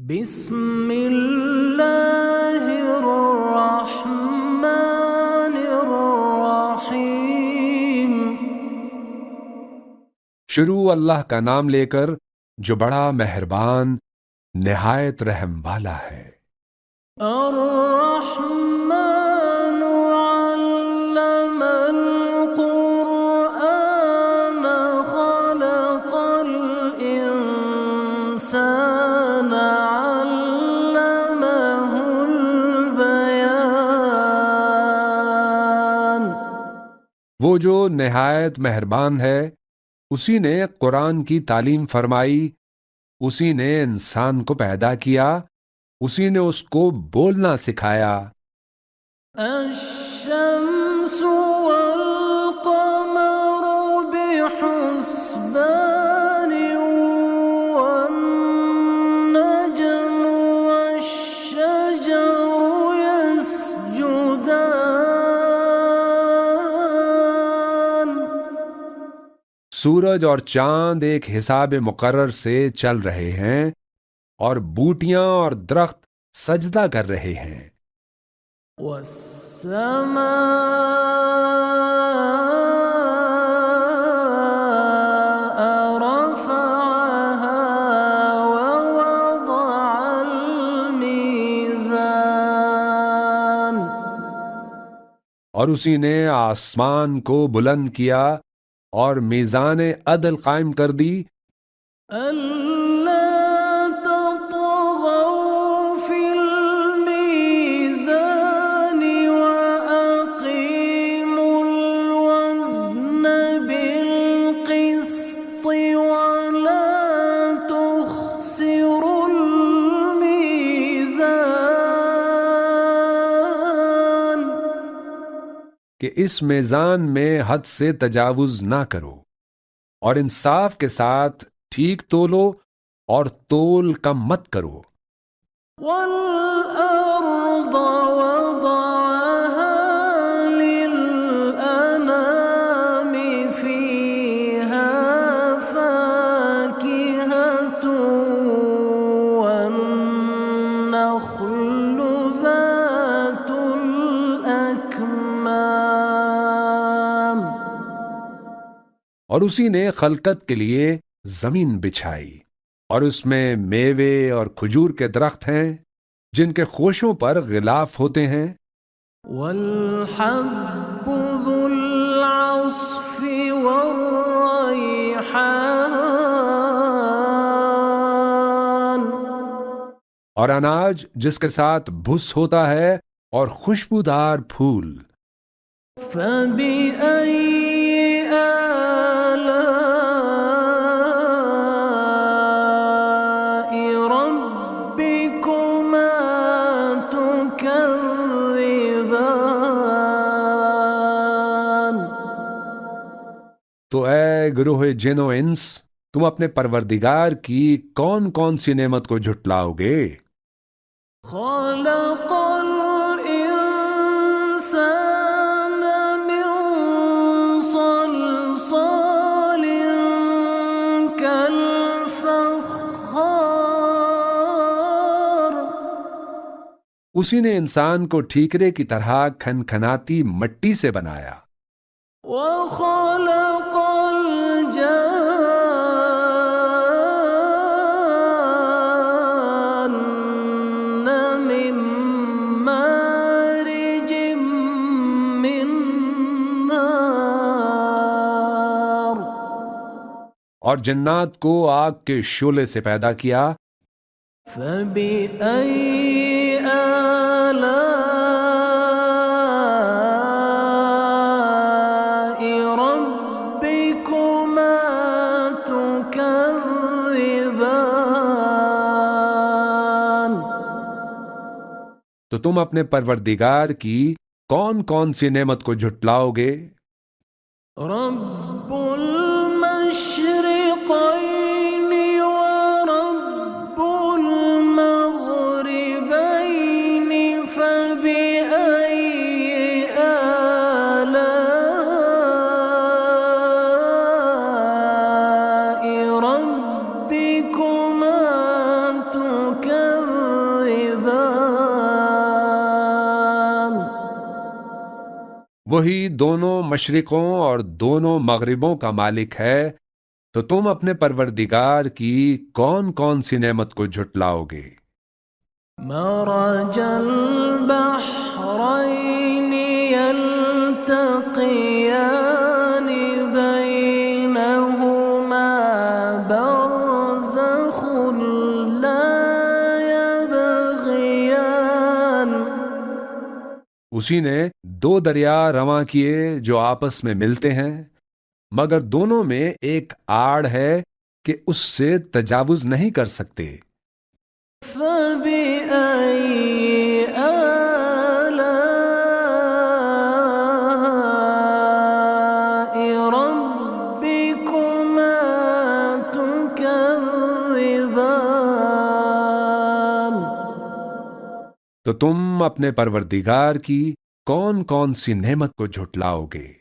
بسم اللہ الرحمن الرحیم۔ شروع اللہ کا نام لے کر جو بڑا مہربان نہایت رحم والا ہے۔ الرحمن علم القرآن خلق الإنسان علمه البیان۔ وہ جو نہایت مہربان ہے اسی نے قرآن کی تعلیم فرمائی، اسی نے انسان کو پیدا کیا، اسی نے اس کو بولنا سکھایا۔ الشمس والقمر بحسبان والنجم والشجر يسجدان۔ سورج اور چاند ایک حساب مقرر سے چل رہے ہیں اور بوٹیاں اور درخت سجدہ کر رہے ہیں۔ والسماء رفعها ووضع الميزان۔ اور اسی نے آسمان کو بلند کیا اور میزان عدل قائم کر دی۔ أَلَّا تَطْغَوْا فِي الْمِيزَانِ وَأَقِيمُوا الْوَزْنَ بِالْقِسْطِ وَلَا تُخْسِرُوا الْمِيزَانَ۔ کہ اس میزان میں حد سے تجاوز نہ کرو اور انصاف کے ساتھ ٹھیک تولو اور تول کم مت کرو۔ وَالْأَرْضَ وَضَعَهَا لِلْأَنَامِ فِيهَا فَاكِهَةٌ وَالنَّخْلُ ذَاتُ الْأَكْمَامِ۔ اور اسی نے خلقت کے لیے زمین بچھائی اور اس میں میوے اور کھجور کے درخت ہیں جن کے خوشوں پر غلاف ہوتے ہیں۔ وَالْحَبُّ ذُو الْعَصْفِ وَالرَّيْحَانُ۔ اور اناج جس کے ساتھ بھس ہوتا ہے اور خوشبودار پھول۔ فَبِأَيِّ آلَاءِ رَبِّكُمَا تُكَذِّبَانِ۔ تو اے گروہ جن و انس، تم اپنے پروردگار کی کون کون سی نعمت کو جھٹلاؤ گے؟ خَلَقَ الْإِنسَانَ مِن صَلْصَالٍ كَالْفَخَّارِ۔ اسی نے انسان کو ٹھیکرے کی طرح کھنکھناتی مٹی سے بنایا۔ وَخَلَقَ الْجَانَّ مِن مَّارِجٍ مِّن نَّارٍ۔ اور جنات کو آگ کے شعلے سے پیدا کیا۔ فَبِأَيِّ آلَاءِ رَبِّكُمَا تُكَذِّبَانِ۔ تو تم اپنے پروردگار کی کون کون سی نعمت کو جھٹلاؤ گے؟ رب المشرقين ورب المغربين فبأي آلاء ربكما تكذبان۔ وہی دونوں مشرقوں اور دونوں مغربوں کا مالک ہے، تو تم اپنے پروردگار کی کون کون سی نعمت کو جھٹلاؤ گے؟ مرج البحرين يلتقيان بينهما برزخ لا يبغيان. اسی نے دو دریا رواں کیے جو آپس میں ملتے ہیں، مگر دونوں میں ایک آڑ ہے کہ اس سے تجاوز نہیں کر سکتے۔ فبأي آلاء ربكما تكذبان. تو تم اپنے پروردگار کی کون کون سی نعمت کو جھٹلاؤ گے؟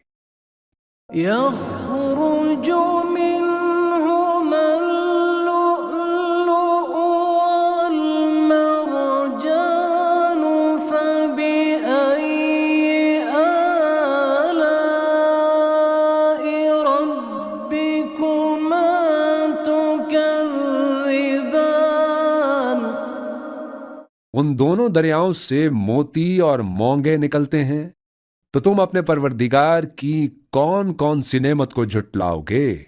يخرج منهما اللؤلؤ والمرجان. فبأي آلاء ربكما تكذبان. ان دونوں دریاؤں سے موتی اور مونگے نکلتے ہیں، تو تم اپنے پروردگار کی کون کون سی نعمت کو جھٹلاؤ گے؟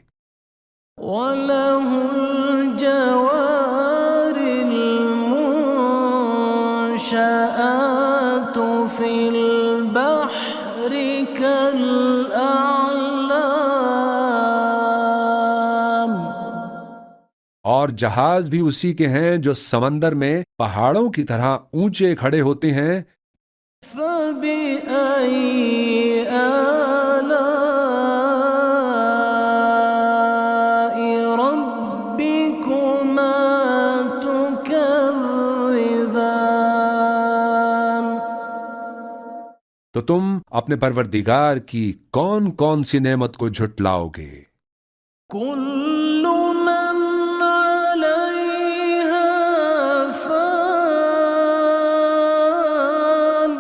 وَلَهُ الْجَوَارِ الْمُنشَآتُ فِي الْبَحْرِ كَالْأَعْلَامِ. اور جہاز بھی اسی کے ہیں جو سمندر میں پہاڑوں کی طرح اونچے کھڑے ہوتے ہیں۔ فَبِأَيِّ آلَاءِ رَبِّكُمَا تُكَذِّبَانِ. تو تم اپنے پروردگار کی کون کون سی نعمت کو جھٹلاؤ گے؟ كل من عليها فان.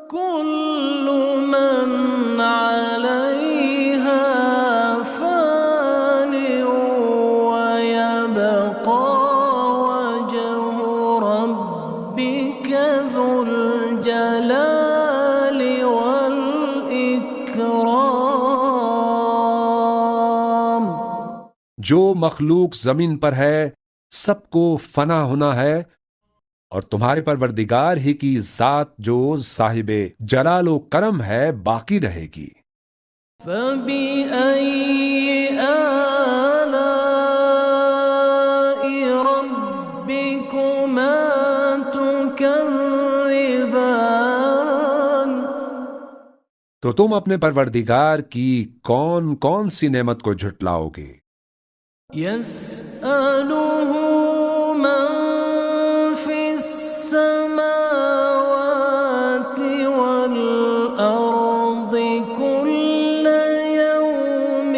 كل من عليها فان ويبقى وجه ربك ذو الجلال والإكرام. جو مخلوق زمین پر ہے سب کو فنا ہونا ہے، اور تمہارے پروردگار ہی کی ذات جو صاحب جلال و کرم ہے باقی رہے گی۔ فَبِأَيِّ آلَاءِ رَبِّكُمَا تُكَذِّبَانِ. تو تم اپنے پروردگار کی کون کون سی نعمت کو جھٹلاؤ گے؟ يَسْأَلُهُ مَن فِي السَّمَاوَاتِ وَالْأَرْضِ كُلَّ يَوْمٍ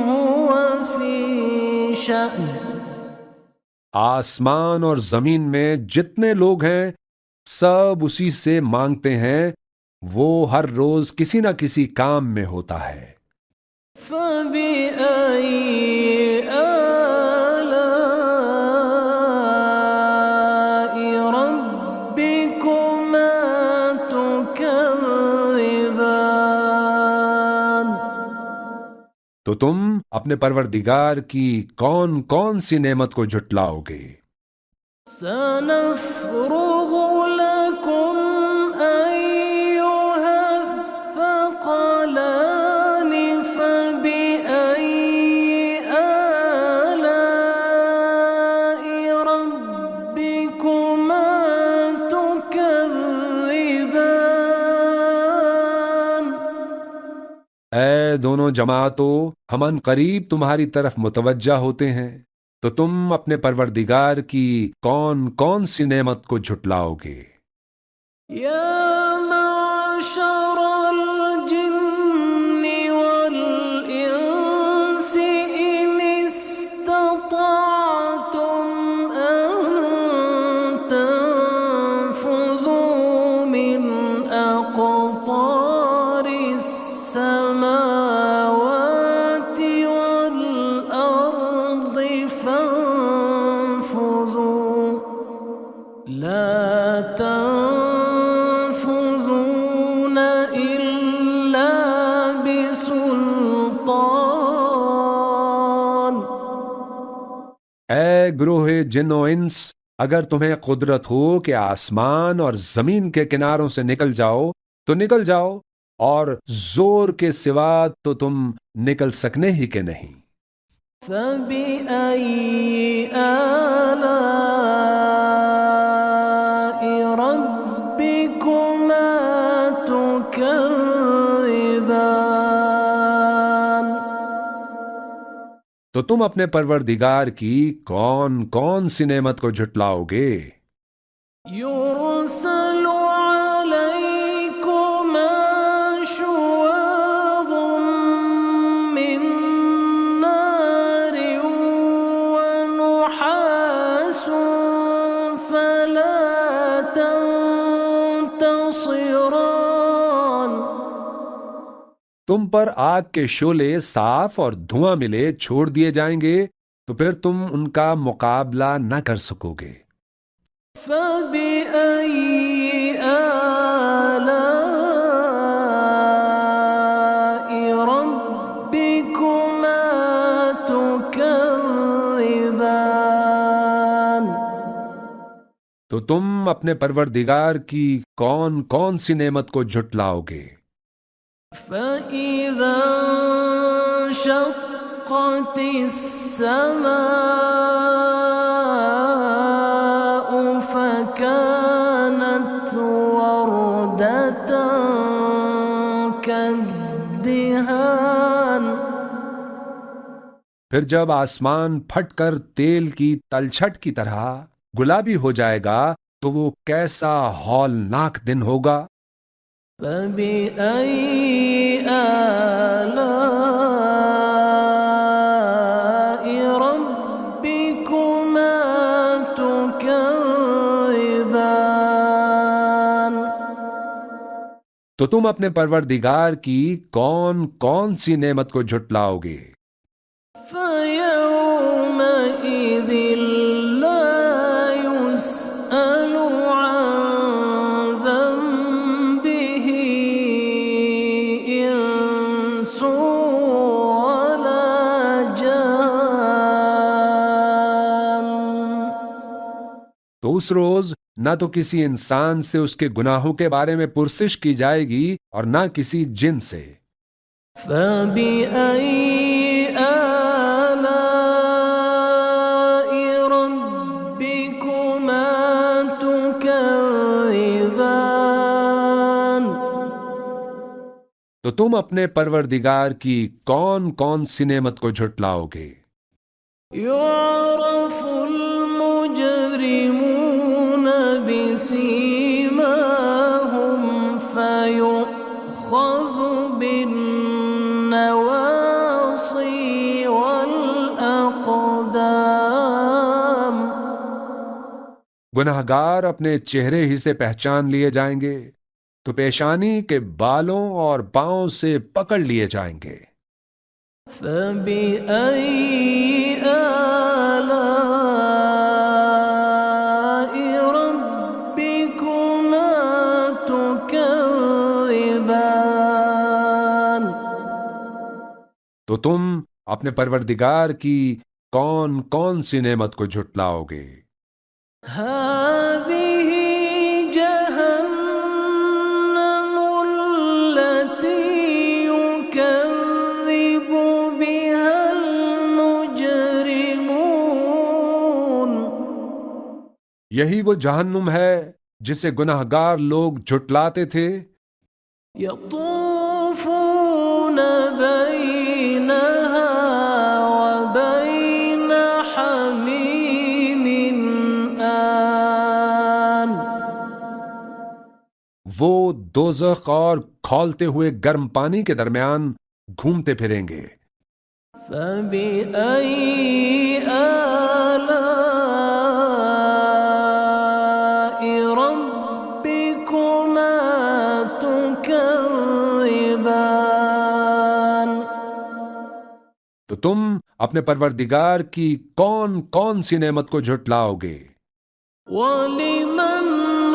هُوَ فِي شَأْنٍ. آسمان اور زمین میں جتنے لوگ ہیں سب اسی سے مانگتے ہیں، وہ ہر روز کسی نہ کسی کام میں ہوتا ہے۔ فَبِأَيِّ آلَاءِ رَبِّكُمَا تُكَذِّبَانِ. تو تم اپنے پروردگار کی کون کون سی نعمت کو جھٹلاؤ گے؟ سَنَفْرُغُ لَكُمْ أَيُّهَ الثَّقَلَانِ. فَبِأَيِّ آلَاءِ رَبِّكُمَا تُكَذِّبَانِ. اے دونوں جماعتوں، ہم ان قریب تمہاری طرف متوجہ ہوتے ہیں، تو تم اپنے پروردگار کی کون کون سی نعمت کو جھٹلاؤ گے؟ يا معشر الجن والإنس إن استطعتم أن تنفذوا من أقطار لا تنفذون إلا بسلطان. اے گروہ جن و انس، اگر تمہیں قدرت ہو کہ آسمان اور زمین کے کناروں سے نکل جاؤ تو نکل جاؤ، اور زور کے سوا تو تم نکل سکنے ہی کے نہیں. فبأي آلاء ربكما تكذبان. تو تم اپنے پروردگار کی کون کون سی نعمت کو جھٹلاؤ گے؟ يرسل عليكما شواظ من نار ونحاس فلا تنتصران. تم پر آگ کے شعلے صاف اور دھواں ملے چھوڑ دیے جائیں گے تو پھر تم ان کا مقابلہ نہ کر سکو گے. فبأي آلاء ربكما تكذبان. تو تم اپنے پروردگار کی کون کون سی نعمت کو جھٹلاؤ گے؟ فإذا انشقت السماء فكانت وردة كالدهان. پھر جب آسمان پھٹ کر تیل کی تلچھٹ کی طرح گلابی ہو جائے گا تو وہ کیسا ہولناک دن ہوگا. فبأي آلاء ربكما تكذبان. تو تم اپنے پروردگار کی کون کون سی نعمت کو جھٹلاؤ گے؟ فيومئذ لا يسأل عن ذنبه إنس ولا جان. تو اس روز نہ تو کسی انسان سے اس کے گناہوں کے بارے میں پرسش کی جائے گی اور نہ کسی جن سے. فبأي آلاء ربكما تكذبان. تو تم اپنے پروردگار کی کون کون سی نعمت کو جھٹلاؤ گے؟ يعرف المجرمون بسيماهم فيؤخذ بالنواصي والأقدام. گناہگار اپنے چہرے ہی سے پہچان لیے جائیں گے تو پیشانی کے بالوں اور پاؤں سے پکڑ لیے جائیں گے. فبأي آلاء ربكما تكذبان. تو تم اپنے پروردگار کی کون کون سی نعمت کو جھٹلاؤ گے؟ هذه جهنم التي يكذب بها المجرمون. یہی وہ جہنم ہے جسے گناہگار لوگ جھٹلاتے تھے. يطوفون بينها وبين حميم آن. وہ دوزخ اور کھولتے ہوئے گرم پانی کے درمیان گھومتے پھریں گے. فبأي آلاء ربكما تكذبان. تو تم اپنے پروردگار کی کون کون سی نعمت کو جھٹلاؤ گے؟ وَلِمَنْ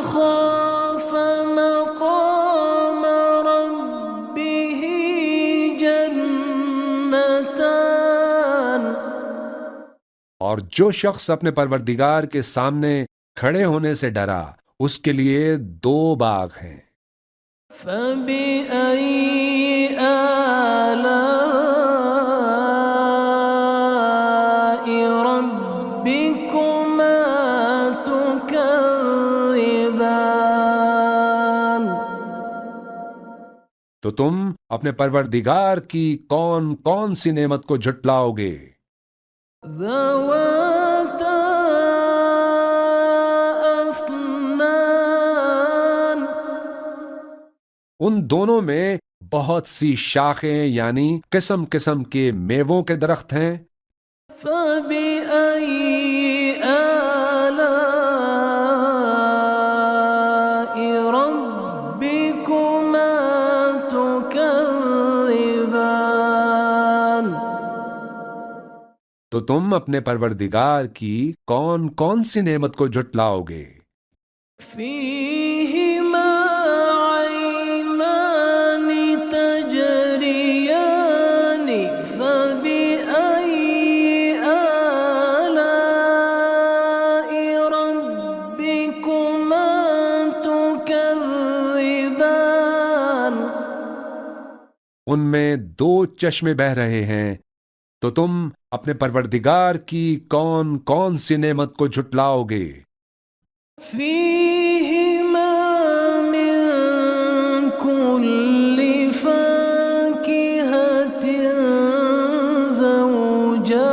خَافَ مَقَامَ رَبِّهِ جَنَّتَانِ، اور جو شخص اپنے پروردگار کے سامنے کھڑے ہونے سے ڈرا اس کے لیے 2 باغ ہیں۔ فَبِأَيِّ آلَاءِ رَبِّكُمَا تُكَذِّبَانِ، تو تم اپنے پروردگار کی کون کون سی نعمت کو جھٹلاؤ گے؟ ذَوَاتَا أَفْنَانٍ، ان دونوں میں بہت سی شاخیں یعنی قسم قسم کے میووں کے درخت ہیں۔ فَبِأَيِّ آلَاءِ رَبِّكُمَا تُكَذِّبَانِ، تو تم اپنے پروردگار کی کون کون سی نعمت کو جھٹلاؤ گے؟ فِيهِمَا عَيْنَانِ تَجْرِيَانِ، فَبِأَيِّ آلَاءِ رَبِّكُمَا تُكَذِّبَانِ، ان میں 2 چشمے بہہ رہے ہیں، تو تم اپنے پروردگار کی کون کون سی نعمت کو جھٹلاؤ گے؟ فِيهِمَا مِن كُلِّ فَاكِهَةٍ زَوْجَانِ،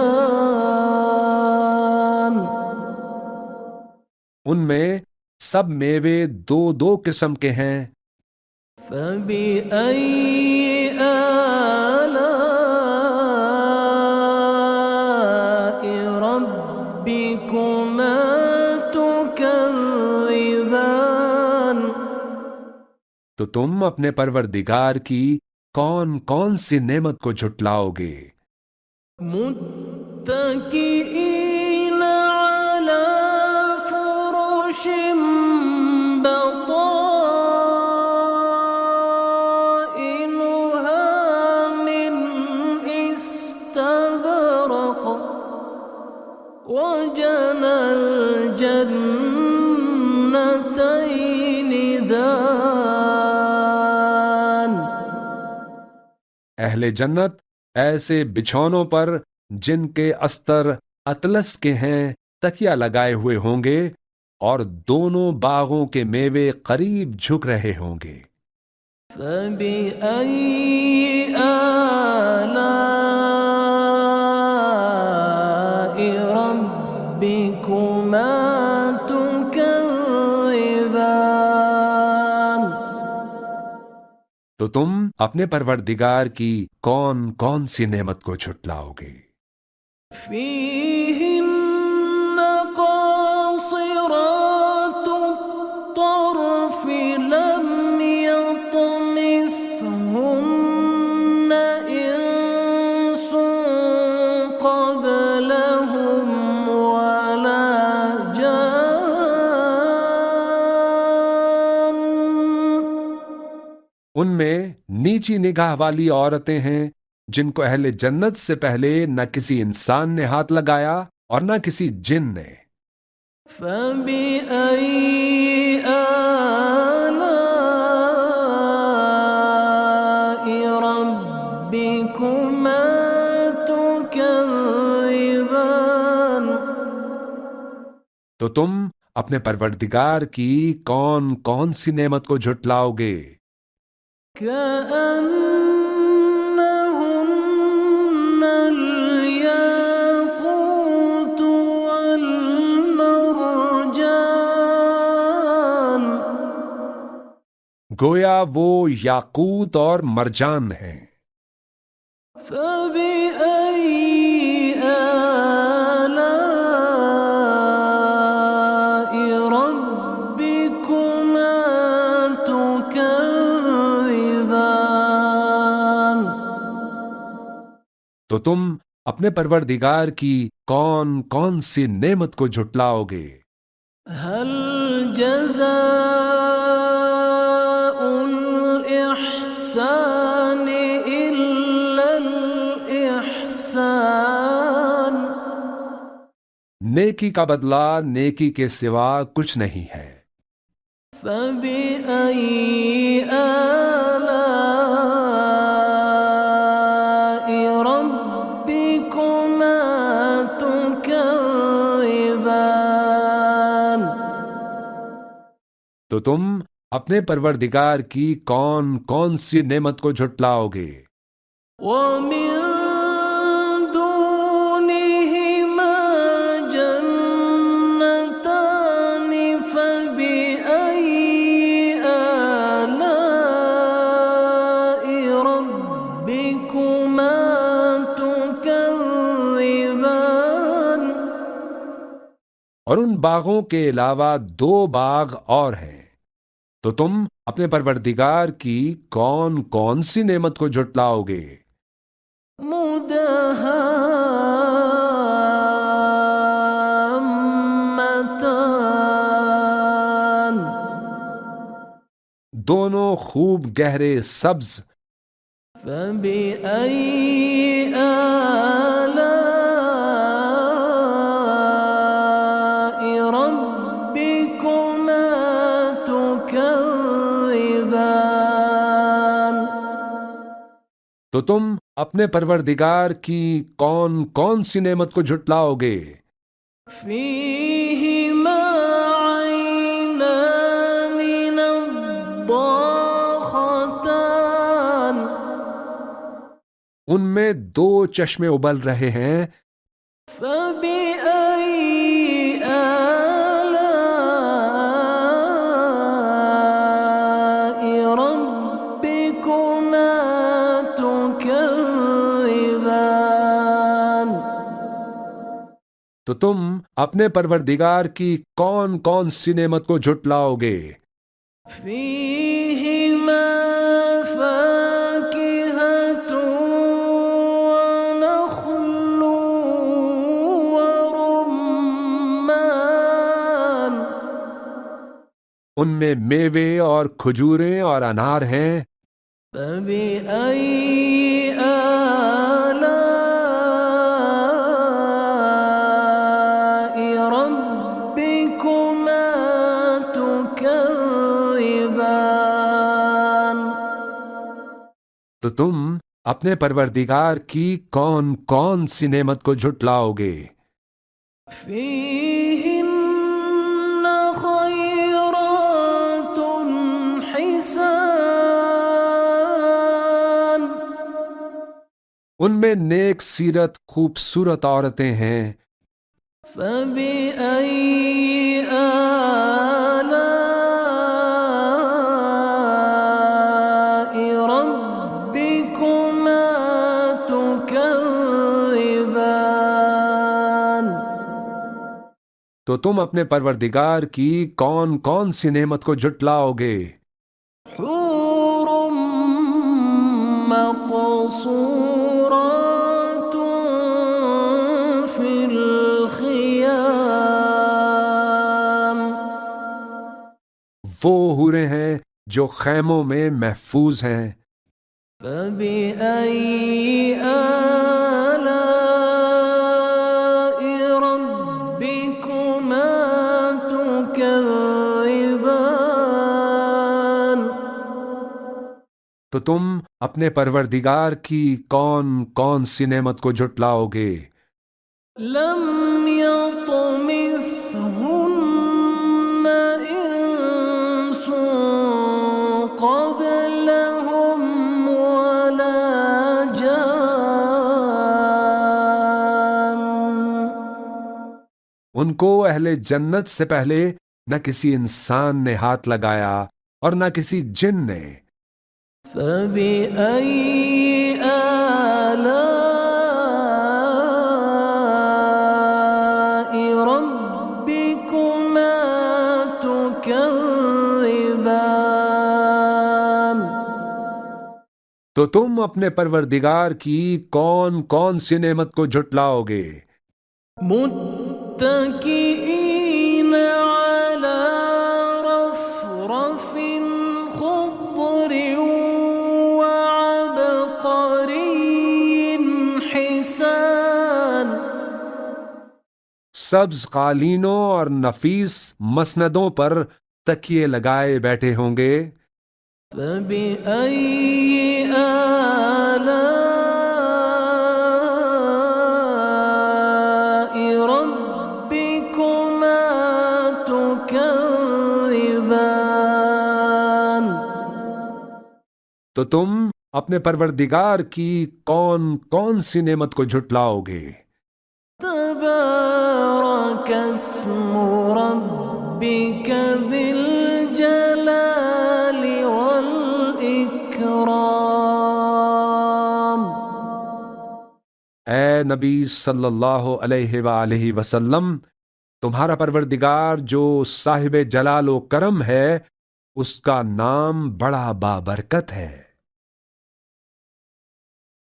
ان میں سب میوے 2 قسم کے ہیں۔ فَبِأَيِّ آلَاءِ رَبِّكُمَا تُكَذِّبَانِ، تو تم اپنے پروردگار کی کون کون سی نعمت کو جھٹلاؤ گے؟ مُتَّكِئِينَ عَلَى فُرُشٍ بَطَائِنُهَا مِنْ إِسْتَبْرَقٍ، وَجَنَى الْجَنَّتَيْنِ دَانٍ، اہل جنت ایسے بچھونوں پر جن کے استر اطلس کے ہیں تکیہ لگائے ہوئے ہوں گے، اور دونوں باغوں کے میوے قریب جھک رہے ہوں گے۔ فَبِأَيِّ آلَاءِ رَبِّكُمَا تُكَذِّبَانِ، تو تم اپنے پروردگار کی کون کون سی نعمت کو جھٹلاؤ گے؟ فِيهِنَّ قَاصِرَاتُ الطَّرْفِ لَمْ يَطْمِثْهُنَّ إِنسٌ قَبْلَهُمْ وَلَا جَانٌّ، ان میں نیچی نگاہ والی عورتیں ہیں جن کو اہل جنت سے پہلے نہ کسی انسان نے ہاتھ لگایا اور نہ کسی جن نے۔ فَبِأَيِّ آلَاءِ رَبِّكُمَا تُكَذِّبَانِ، تو تم اپنے پروردگار کی کون کون سی نعمت کو جھٹلاؤ گے؟ كَأَنَّهُنَّ الْيَاقُوتُ وَالْمَرْجَانُ، گویا وہ یاقوت اور مرجان ہیں۔ فَبِأَيِّ آلَاءِ رَبِّكُمَا تُكَذِّبَانِ، تو تم اپنے پروردگار کی کون کون سی نعمت کو جھٹلاؤ گے؟ هل جزاء الإحسان إلا الإحسان؟ نیکی کا بدلہ نیکی کے سوا کچھ نہیں ہے۔ فبأي آلاء ربكما تكذبان؟ تو تم اپنے پروردگار کی کون کون سی نعمت کو جھٹلاؤ گے؟ ومن دونهما جنتان فبأي آلاء ربكما تكذبان؟ اور ان باغوں کے علاوہ 2 باغ اور ہیں، تو تم اپنے پروردگار کی کون کون سی نعمت کو جھٹلاؤ گے؟ مدہامتان، دونوں خوب گہرے سبز۔ فبأي آلاء ربكما تكذبان؟ تو تم اپنے پروردگار کی کون کون سی نعمت کو جھٹلاؤ گے؟ فيهما عينان نضاختان، ان میں 2 چشمے ابل رہے ہیں۔ فبأي آلاء ربكما تكذبان؟ تو تم اپنے پروردگار کی کون کون سی نعمت کو جھٹلاؤ گے؟ فيهما فاكهة ونخل ورمان، ان میں میوے اور کھجوریں اور انار ہیں۔ فبأي آلاء ربكما تكذبان؟ تو تم اپنے پروردگار کی کون کون سی نعمت کو جھٹلاؤ گے؟ فيهن خيرات حسان، ان میں نیک سیرت خوبصورت عورتیں ہیں۔ فبأي آلاء ربكما تكذبان؟ تو تم اپنے پروردگار کی کون کون سی نعمت کو جھٹلاؤ گے؟ حور مقصورات في الخيام، وہ حوریں ہیں جو خیموں میں محفوظ ہیں۔ فبأي آلاء ربكما تكذبان؟ تو تم اپنے پروردگار کی کون کون سی نعمت کو جھٹلاؤ گے؟ لم يطمثهن إنس قبلهم ولا جان، ان کو اہل جنت سے پہلے نہ کسی انسان نے ہاتھ لگایا اور نہ کسی جن نے۔ فبأي آلاء ربكما تكذبان؟ تو تم اپنے پروردگار کی کون کون سی نعمت کو جھٹلاؤ گے؟ متكئين على سبز قالینوں اور نفیس مسندوں پر تکیے لگائے بیٹھے ہوں گے۔ فبأي آلاء ربكما تكذبان؟ تو تم اپنے پروردگار کی کون کون سی نعمت کو جھٹلاؤ گے؟ تبارك اسم ربك ذي الجلال والإكرام۔ اے نبی صلی اللہ علیہ وآلہ وسلم، تمہارا پروردگار جو صاحب جلال و کرم ہے، اس کا نام بڑا بابرکت ہے۔